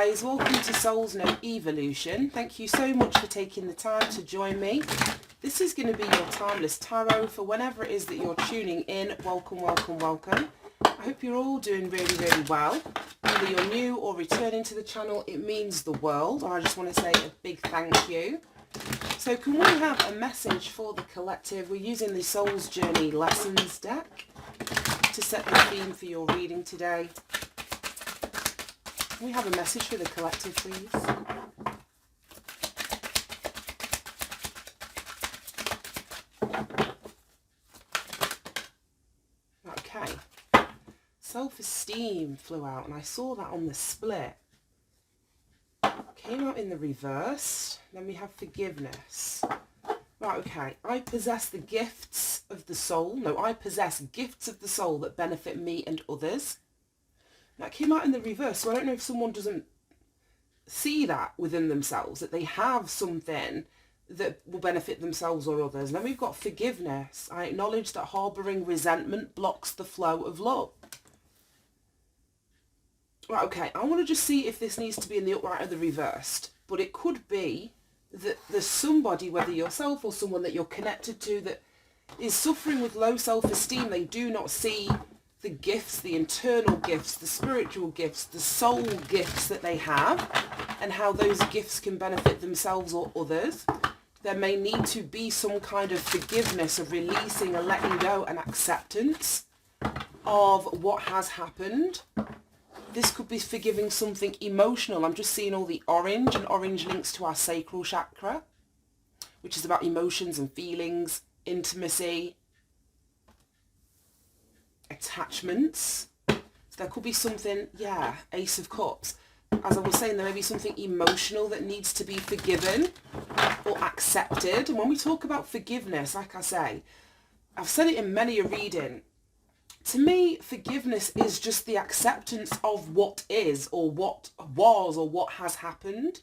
guys, welcome to Souls No Evolution. Thank you so much for taking the time to join me. This is going to be your timeless tarot for whenever it is that you're tuning in. Welcome, welcome, welcome. I hope you're all doing really, really well. Whether you're new or returning to the channel, it means the world. And I just want to say a big thank you. So can we have a message for the collective? We're using the Soul's Journey Lessons deck to set the theme for your reading today. Can we have a message for the collective, please? Okay. Self-esteem flew out, and I saw that on the split. Came out in the reverse. Then we have forgiveness. Right, okay. I possess the gifts of the soul. No, I possess gifts of the soul that benefit me and others. That came out in the reverse, so I don't know if someone doesn't see that within themselves, that they have something that will benefit themselves or others. And then we've got forgiveness. I acknowledge that harbouring resentment blocks the flow of love. Right, okay, I want to just see if this needs to be in the upright or the reversed. But it could be that there's somebody, whether yourself or someone that you're connected to, that is suffering with low self-esteem. They do not see the gifts, the internal gifts, the spiritual gifts, the soul gifts that they have, and how those gifts can benefit themselves or others. There may need to be some kind of forgiveness, of releasing and letting go and acceptance of what has happened. This could be forgiving something emotional. I'm just seeing all the orange, and orange links to our sacral chakra, which is about emotions and feelings, intimacy, attachments. So there could be something, yeah, Ace of Cups. As I was saying, there may be something emotional that needs to be forgiven or accepted. And when we talk about forgiveness, like I say, I've said it in many a reading, to me, forgiveness is just the acceptance of what is, or what was, or what has happened.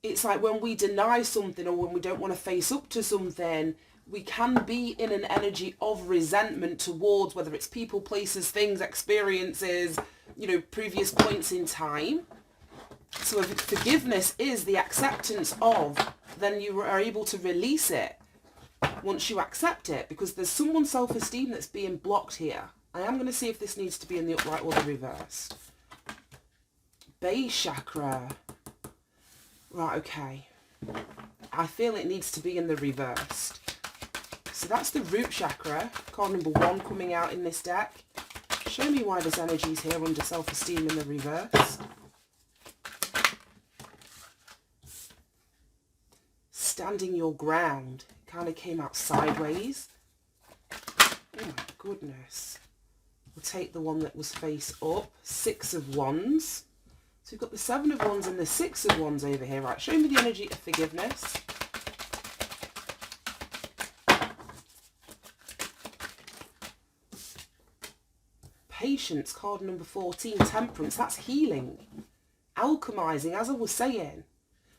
It's like when we deny something, or when we don't want to face up to something, we can be in an energy of resentment towards, whether it's people, places, things, experiences, you know, previous points in time. So if forgiveness is the acceptance of, then you are able to release it once you accept it, because there's someone's self-esteem that's being blocked here. I am going to see if this needs to be in the upright or the reversed. Base chakra. Right, okay. I feel it needs to be in the reversed. So that's the root chakra, card number 1 coming out in this deck. Show me why there's energies here under self-esteem in the reverse. Standing your ground. Kind of came out sideways. Oh my goodness. We'll take the one that was face up. 6 of Wands. So we've got the 7 of Wands and the 6 of Wands over here. Right, show me the energy of forgiveness. Patience, card number 14. Temperance, that's healing. Alchemizing, as I was saying.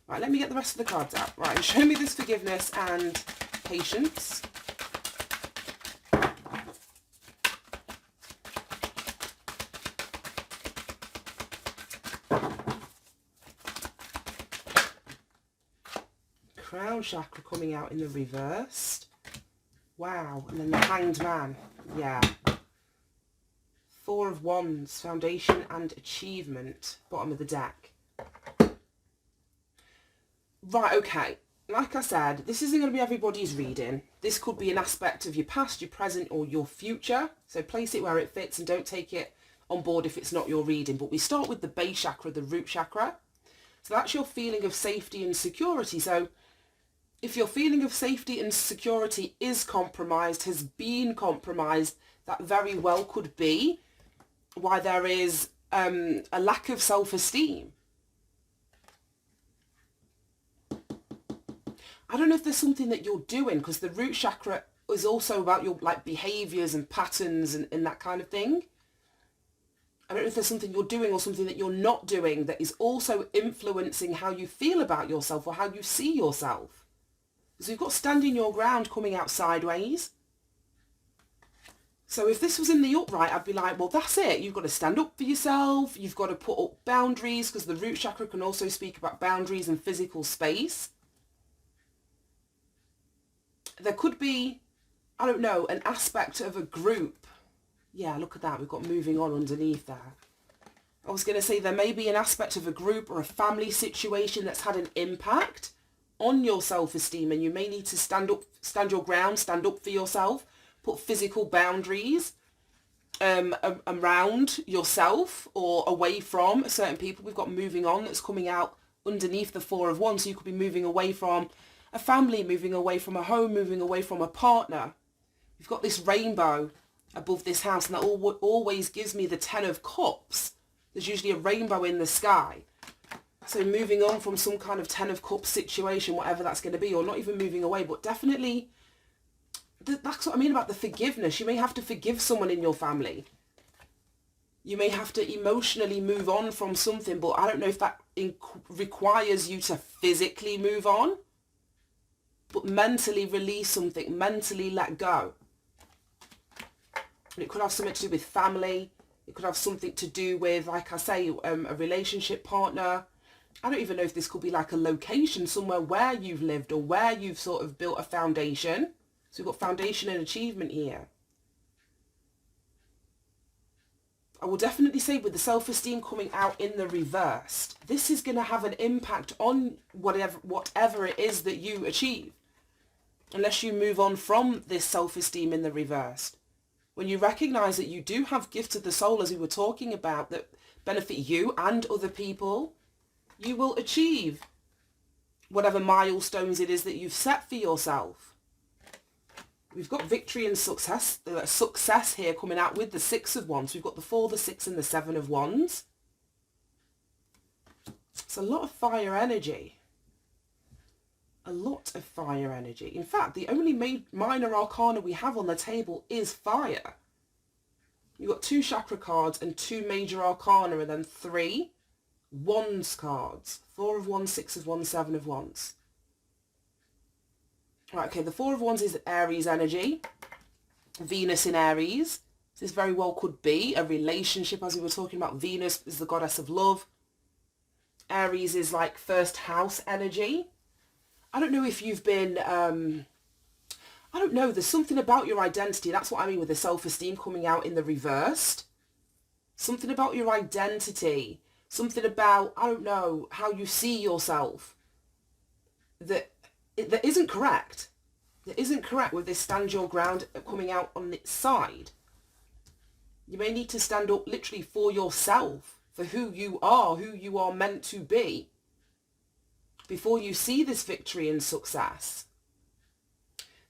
Right, let me get the rest of the cards out. Right, and show me this forgiveness and patience. Crown chakra coming out in the reversed. Wow, and then the Hanged Man. Yeah. 4 of Wands, foundation and achievement, bottom of the deck. Right, okay. Like I said, this isn't going to be everybody's reading. This could be an aspect of your past, your present, or your future. So place it where it fits and don't take it on board if it's not your reading. But we start with the base chakra, the root chakra. So that's your feeling of safety and security. So if your feeling of safety and security is compromised, has been compromised, that very well could be why there is a lack of self-esteem. I don't know if there's something that you're doing, because the root chakra is also about your behaviours and patterns and that kind of thing. I don't know if there's something you're doing or something that you're not doing that is also influencing how you feel about yourself or how you see yourself. So you've got standing your ground coming out sideways. So if this was in the upright, I'd be like, well, that's it. You've got to stand up for yourself. You've got to put up boundaries, because the root chakra can also speak about boundaries and physical space. There could be, I don't know, an aspect of a group. Yeah, look at that. We've got moving on underneath there. I was going to say there may be an aspect of a group or a family situation that's had an impact on your self-esteem, and you may need to stand your ground, stand up for yourself, put physical boundaries around yourself or away from certain people. We've got moving on that's coming out underneath the Four of Wands. So you could be moving away from a family, moving away from a home, moving away from a partner. You've got this rainbow above this house, and that always gives me the Ten of Cups. There's usually a rainbow in the sky. So moving on from some kind of Ten of Cups situation, whatever that's going to be, or not even moving away, but definitely, that's what I mean about the forgiveness. You may have to forgive someone in your family. You may have to emotionally move on from something, but I don't know if that requires you to physically move on, but mentally release something, mentally let go. And it could have something to do with family. It could have something to do with, like I say, a relationship partner. I don't even know if this could be like a location, somewhere where you've lived or where you've sort of built a foundation. So we've got foundation and achievement here. I will definitely say with the self-esteem coming out in the reversed, this is going to have an impact on whatever it is that you achieve. Unless you move on from this self-esteem in the reversed. When you recognize that you do have gifts of the soul, as we were talking about, that benefit you and other people, you will achieve whatever milestones it is that you've set for yourself. We've got victory and success here coming out with the Six of Wands. We've got the Four, the Six, and the Seven of Wands. It's a lot of fire energy. A lot of fire energy. In fact, the only minor arcana we have on the table is fire. You've got 2 chakra cards and 2 major arcana, and then 3 wands cards. 4 of Wands, 6 of Wands, 7 of Wands. Right, okay, the Four of Wands is Aries energy. Venus in Aries. This very well could be a relationship, as we were talking about. Venus is the goddess of love. Aries is like first house energy. I don't know if you've been, I don't know, there's something about your identity. That's what I mean with the self-esteem coming out in the reversed. Something about your identity. Something about, I don't know, how you see yourself. That isn't correct. That isn't correct with this stand your ground coming out on its side. You may need to stand up literally for yourself, for who you are meant to be, before you see this victory and success.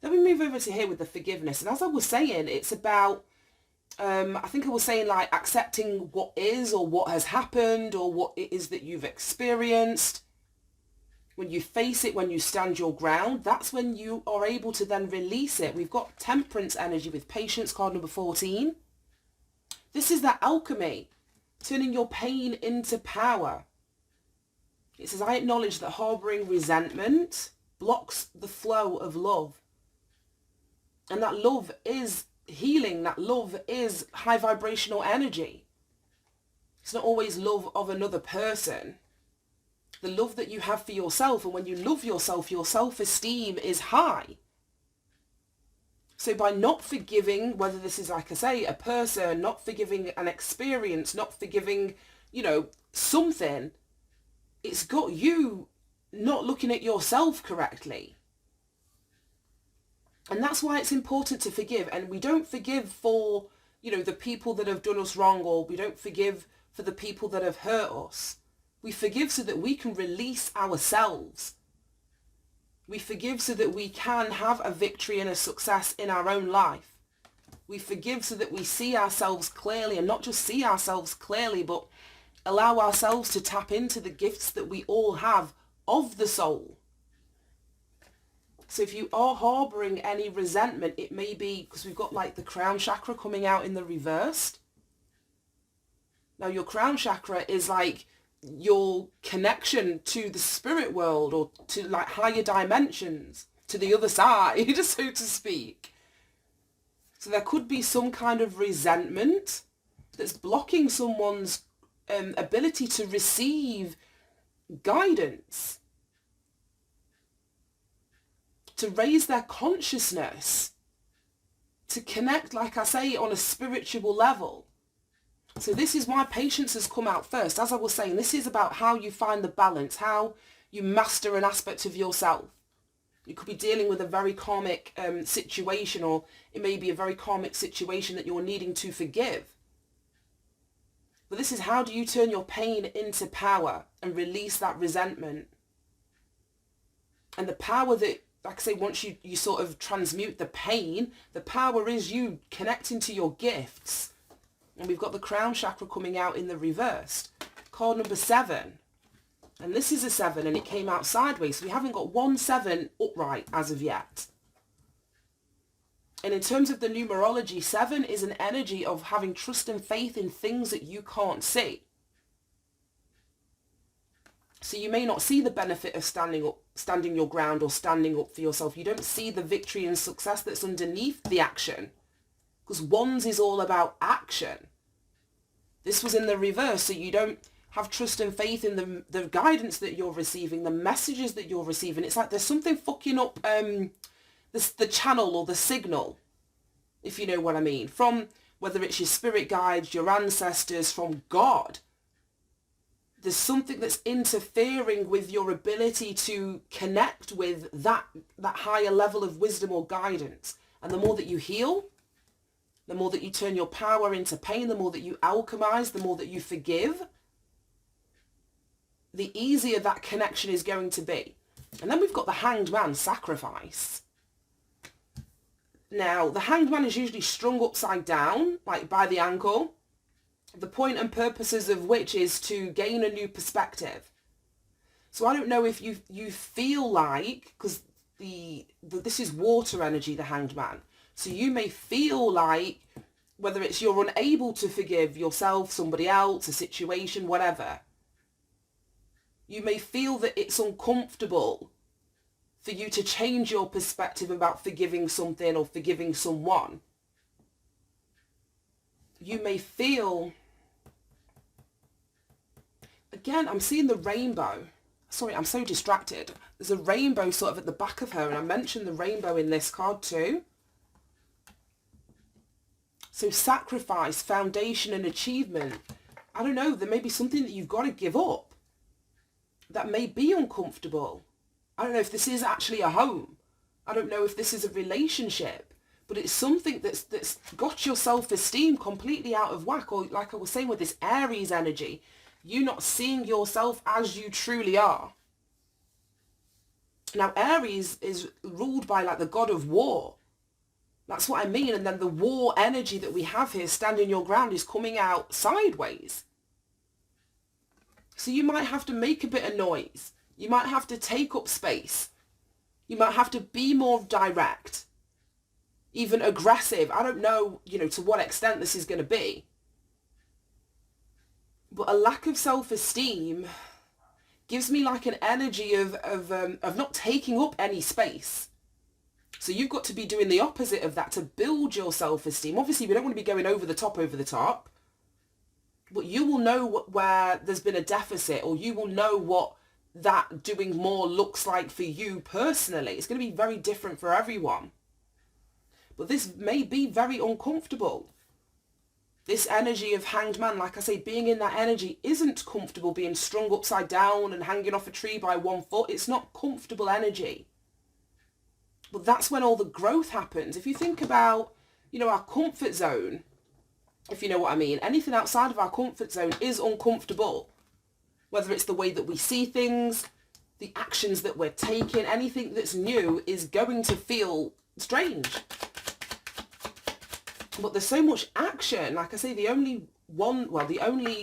Then we move over to here with the forgiveness. And as I was saying, it's about, I think I was saying like accepting what is or what has happened or what it is that you've experienced. When you face it, when you stand your ground, that's when you are able to then release it. We've got temperance energy with patience, card number 14. This is that alchemy, turning your pain into power. It says, I acknowledge that harbouring resentment blocks the flow of love. And that love is healing. That love is high vibrational energy. It's not always love of another person. The love that you have for yourself. And when you love yourself, your self-esteem is high. So by not forgiving, whether this is, like I say, a person, not forgiving an experience, not forgiving, something, it's got you not looking at yourself correctly. And that's why it's important to forgive. And we don't forgive for, the people that have done us wrong, or we don't forgive for the people that have hurt us. We forgive so that we can release ourselves. We forgive so that we can have a victory and a success in our own life. We forgive so that we see ourselves clearly, and not just see ourselves clearly, but allow ourselves to tap into the gifts that we all have of the soul. So if you are harbouring any resentment, it may be because we've got like the crown chakra coming out in the reversed. Now your crown chakra is like your connection to the spirit world, or to like higher dimensions, to the other side, so to speak. So there could be some kind of resentment that's blocking someone's ability to receive guidance, to raise their consciousness, to connect, like I say, on a spiritual level. So this is why patience has come out first. As I was saying, this is about how you find the balance, how you master an aspect of yourself. You could be dealing with a very karmic situation, or it may be a very karmic situation that you're needing to forgive. But this is, how do you turn your pain into power and release that resentment? And the power that, like I say, once you sort of transmute the pain, the power is you connecting to your gifts. And we've got the crown chakra coming out in the reversed. Card number 7. And this is a 7 and it came out sideways. So we haven't got 1 7 upright as of yet. And in terms of the numerology, 7 is an energy of having trust and faith in things that you can't see. So you may not see the benefit of standing your ground or standing up for yourself. You don't see the victory and success that's underneath the action. Because wands is all about action. This was in the reverse, so you don't have trust and faith in the guidance that you're receiving, the messages that you're receiving. It's like there's something fucking up the channel or the signal, if you know what I mean. From whether it's your spirit guides, your ancestors, from God. There's something that's interfering with your ability to connect with that higher level of wisdom or guidance. And the more that you heal, the more that you turn your power into pain, the more that you alchemize, the more that you forgive, the easier that connection is going to be. And then we've got the Hanged Man, sacrifice. Now, the Hanged Man is usually strung upside down, like by the ankle, the point and purposes of which is to gain a new perspective. So I don't know if you feel like, because this is water energy, the Hanged Man. So you may feel like, whether it's you're unable to forgive yourself, somebody else, a situation, whatever, you may feel that it's uncomfortable for you to change your perspective about forgiving something or forgiving someone. You may feel, again, I'm seeing the rainbow. Sorry, I'm so distracted. There's a rainbow sort of at the back of her, and I mentioned the rainbow in this card too. So sacrifice, foundation and achievement. I don't know, there may be something that you've got to give up that may be uncomfortable. I don't know if this is actually a home. I don't know if this is a relationship, but it's something that's got your self-esteem completely out of whack. Or like I was saying with this Aries energy, you not seeing yourself as you truly are. Now Aries is ruled by like the god of war. That's what I mean. And then the war energy that we have here, standing your ground, is coming out sideways. So you might have to make a bit of noise. You might have to take up space. You might have to be more direct, even aggressive. I don't know, to what extent this is going to be. But a lack of self-esteem gives me like an energy of not taking up any space. So you've got to be doing the opposite of that to build your self-esteem. Obviously, we don't want to be going over the top. But you will know where there's been a deficit, or you will know what that doing more looks like for you personally. It's going to be very different for everyone. But this may be very uncomfortable. This energy of Hanged Man, like I say, being in that energy isn't comfortable, being strung upside down and hanging off a tree by 1 foot. It's not comfortable energy. But that's when all the growth happens. If you think about, our comfort zone, if you know what I mean, anything outside of our comfort zone is uncomfortable. Whether it's the way that we see things, the actions that we're taking, anything that's new is going to feel strange. But there's so much action. Like I say, the only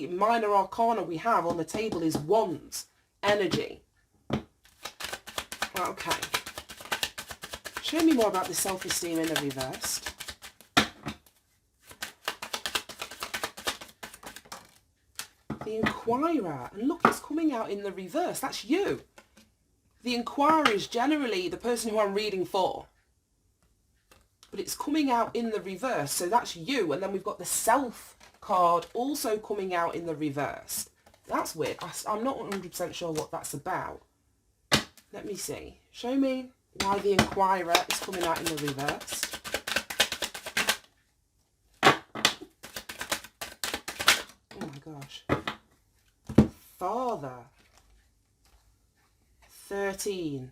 minor arcana we have on the table is Wands energy. Okay. Show me more about the self-esteem in the reversed. The Inquirer. And look, it's coming out in the reverse. That's you. The Inquirer is generally the person who I'm reading for. but it's coming out in the reverse. So that's you. And then we've got the self card also coming out in the reverse. That's weird. I'm not 100% sure what that's about. Let me see. Show me why the Inquirer is coming out in the reverse. Oh my gosh. Father. 13.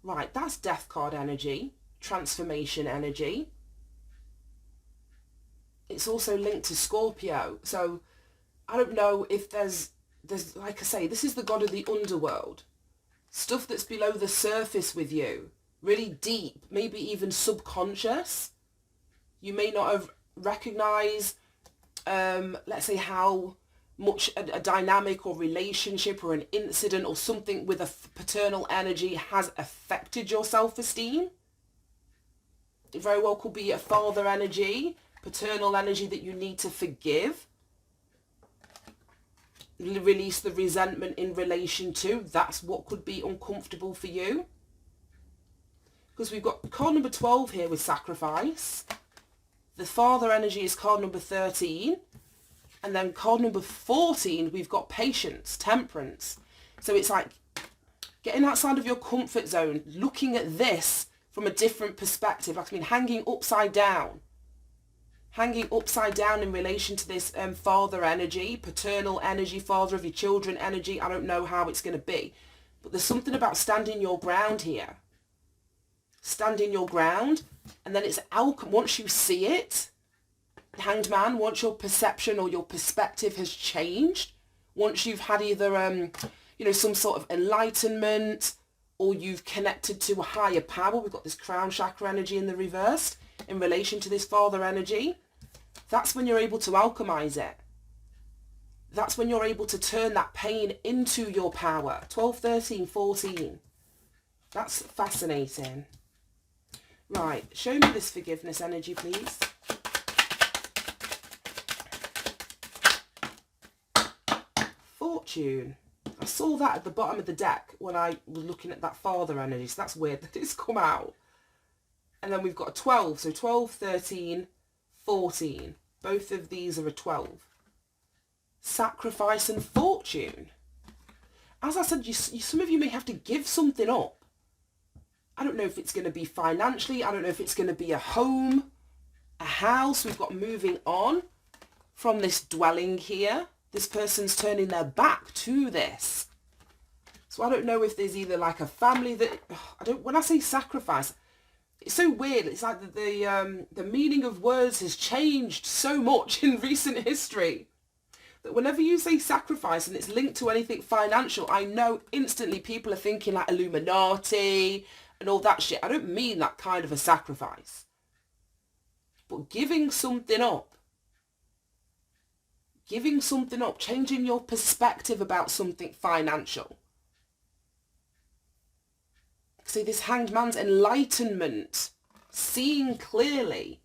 Right, that's death card energy. Transformation energy. It's also linked to Scorpio. So I don't know if there's like I say, this is the god of the underworld. Stuff that's below the surface with you. Really deep, maybe even subconscious. You may not have recognized, let's say, how much a dynamic or relationship or an incident or something with a paternal energy has affected your self-esteem. It very well could be a father energy, paternal energy that you need to forgive. Release the resentment in relation to. That's what could be uncomfortable for you. Because we've got card number 12 here with sacrifice. The father energy is card number 13. And then card number 14, we've got patience, temperance. So it's like getting outside of your comfort zone, looking at this from a different perspective. I mean, hanging upside down in relation to this father energy, paternal energy, father of your children energy. I don't know how it's going to be. But there's something about standing your ground here. Standing your ground. And then it's alchemy. Once you see it, Hanged Man, once your perception or your perspective has changed, once you've had either, some sort of enlightenment, or you've connected to a higher power, we've got this crown chakra energy in the reverse, in relation to this father energy, that's when you're able to alchemize it. That's when you're able to turn that pain into your power. 12, 13, 14. That's fascinating. Right, show me this forgiveness energy, please. Fortune. I saw that at the bottom of the deck when I was looking at that father energy, so that's weird that it's come out. And then we've got a 12, so 12, 13, 14. Both of these are a 12. Sacrifice and fortune. As I said, some of you may have to give something up. I don't know if it's going to be financially. I don't know if it's going to be a home, a house. We've got moving on from this dwelling here. This person's turning their back to this. So I don't know if there's either like a family that, when I say sacrifice, it's so weird. It's like the meaning of words has changed so much in recent history that whenever you say sacrifice and it's linked to anything financial, I know instantly people are thinking like Illuminati and all that shit. I don't mean that kind of a sacrifice. But giving something up, changing your perspective about something financial. See, this Hanged Man's enlightenment, seeing clearly.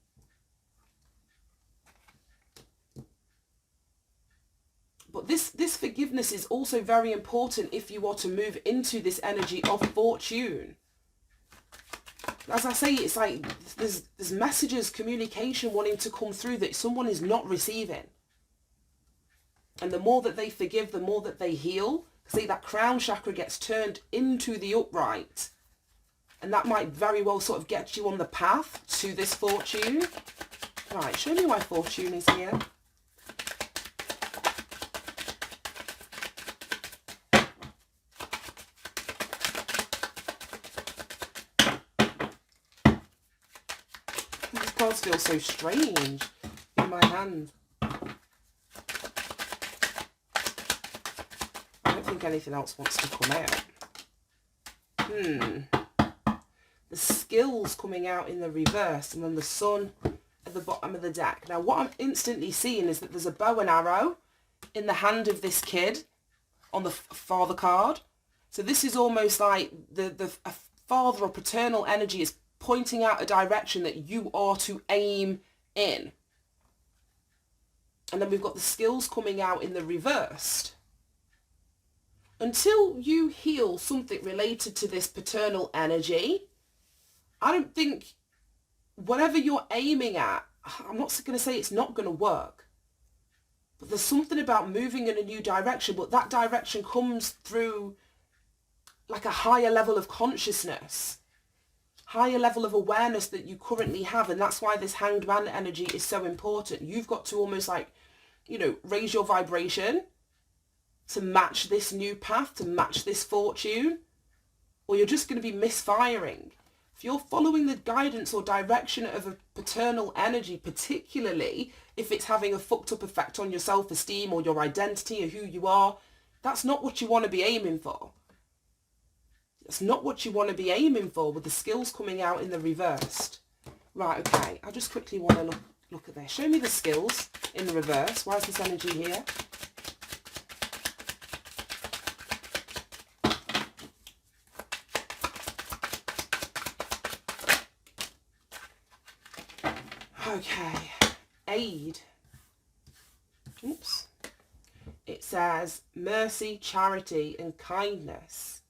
But this forgiveness is also very important if you are to move into this energy of fortune. As I say, it's like there's messages, communication wanting to come through that someone is not receiving. And the more that they forgive, the more that they heal. See, that crown chakra gets turned into the upright. And that might very well sort of get you on the path to this fortune. Right, show me why fortune is here. These cards feel so strange in my hand. I don't think anything else wants to come out. The skills coming out in the reverse, and then the sun at the bottom of the deck. Now what I'm instantly seeing is that there's a bow and arrow in the hand of this kid on the father card. So this is almost like a father or paternal energy is pointing out a direction that you are to aim in. And then we've got the skills coming out in the reversed. Until you heal something related to this paternal energy, I don't think whatever you're aiming at, I'm not going to say it's not going to work, but there's something about moving in a new direction, but that direction comes through like a higher level of consciousness, higher level of awareness that you currently have. And that's why this hanged man energy is so important. You've got to almost like, you know, raise your vibration to match this new path, to match this fortune, or you're just going to be misfiring. If you're following the guidance or direction of a paternal energy, particularly if it's having a fucked up effect on your self-esteem or your identity or who you are, that's not what you want to be aiming for. That's not what you want to be aiming for with the skills coming out in the reversed. Right, okay, I just quickly want to look at this. Show me the skills in the reverse. Why is this energy here? Okay, aid. Oops. It says mercy, charity, and kindness.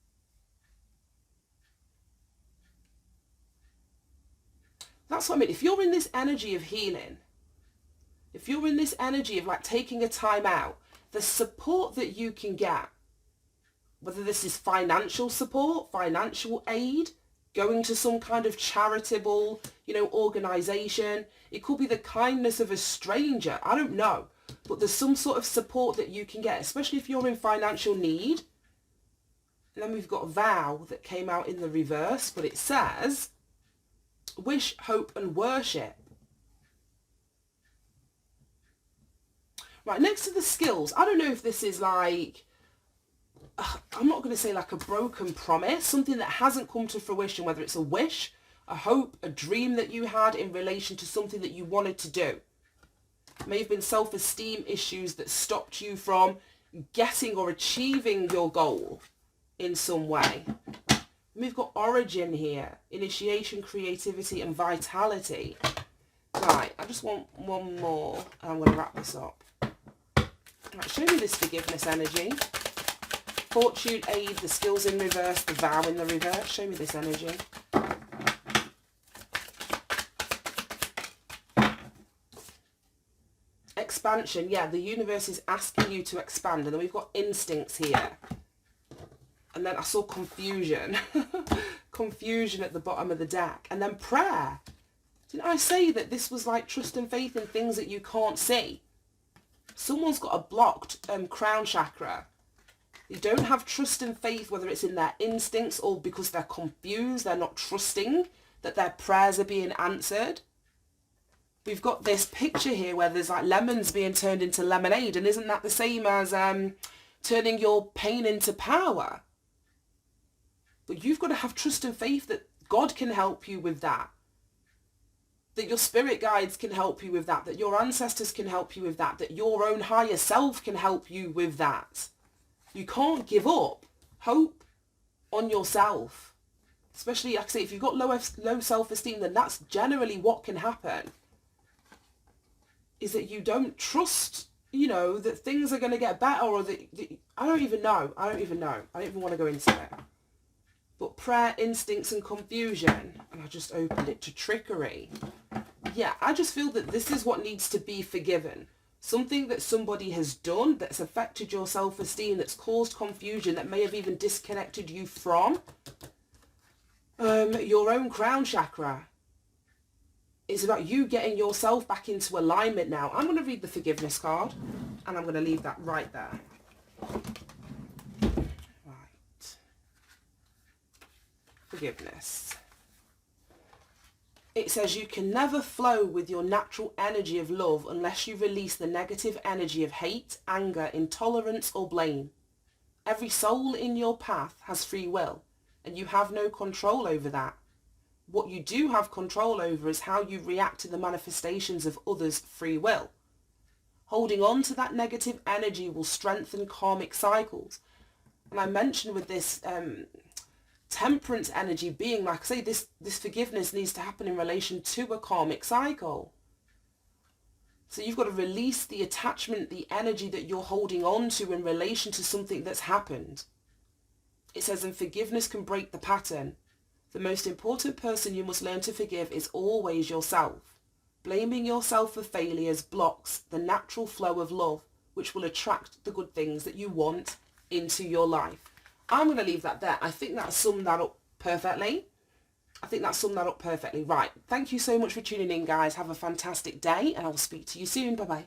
That's what I mean. If you're in this energy of healing, if you're in this energy of like taking a time out, the support that you can get, whether this is financial support, financial aid, going to some kind of charitable, you know, organization. It could be the kindness of a stranger. I don't know. But there's some sort of support that you can get, especially if you're in financial need. And then we've got vow that came out in the reverse, but it says wish, hope, and worship. Right, next to the skills, I don't know if this is like, I'm not going to say like a broken promise, something that hasn't come to fruition, whether it's a wish, a hope, a dream that you had in relation to something that you wanted to do. It may have been self-esteem issues that stopped you from getting or achieving your goal in some way. We've got origin here, initiation, creativity, and vitality. Right, I just want one more, and I'm going to wrap this up. Right, show me this forgiveness energy. Fortune, aid, the skills in reverse, the vow in the reverse. Show me this energy. Expansion, yeah, the universe is asking you to expand. And then we've got instincts here. And then I saw confusion. Confusion at the bottom of the deck. And then prayer. Didn't I say that this was like trust and faith in things that you can't see? Someone's got a blocked crown chakra. They don't have trust and faith, whether it's in their instincts or because they're confused, they're not trusting that their prayers are being answered. We've got this picture here where there's like lemons being turned into lemonade, and isn't that the same as turning your pain into power? But you've got to have trust and faith that God can help you with that. That your spirit guides can help you with that. That your ancestors can help you with that. That your own higher self can help you with that. You can't give up hope on yourself. Especially, like I say, if you've got low self-esteem, then that's generally what can happen. Is that you don't trust, you know, that things are going to get better, or that I don't even know. I don't even want to go into it. But prayer, instincts, and confusion. And I just opened it to trickery. Yeah, I just feel that this is what needs to be forgiven. Something that somebody has done that's affected your self-esteem, that's caused confusion, that may have even disconnected you from your own crown chakra. It's about you getting yourself back into alignment now. I'm going to read the forgiveness card, and I'm going to leave that right there. Right. Forgiveness. It says you can never flow with your natural energy of love unless you release the negative energy of hate, anger, intolerance, or blame. Every soul in your path has free will, and you have no control over that. What you do have control over is how you react to the manifestations of others' free will. Holding on to that negative energy will strengthen karmic cycles. And I mentioned with this temperance energy being, like I say, this forgiveness needs to happen in relation to a karmic cycle. So you've got to release the attachment, the energy that you're holding on to in relation to something that's happened. It says, and forgiveness can break the pattern. The most important person you must learn to forgive is always yourself. Blaming yourself for failures blocks the natural flow of love, which will attract the good things that you want into your life. I'm going to leave that there. I think that summed that up perfectly. Right. Thank you so much for tuning in, guys. Have a fantastic day, and I will speak to you soon. Bye-bye.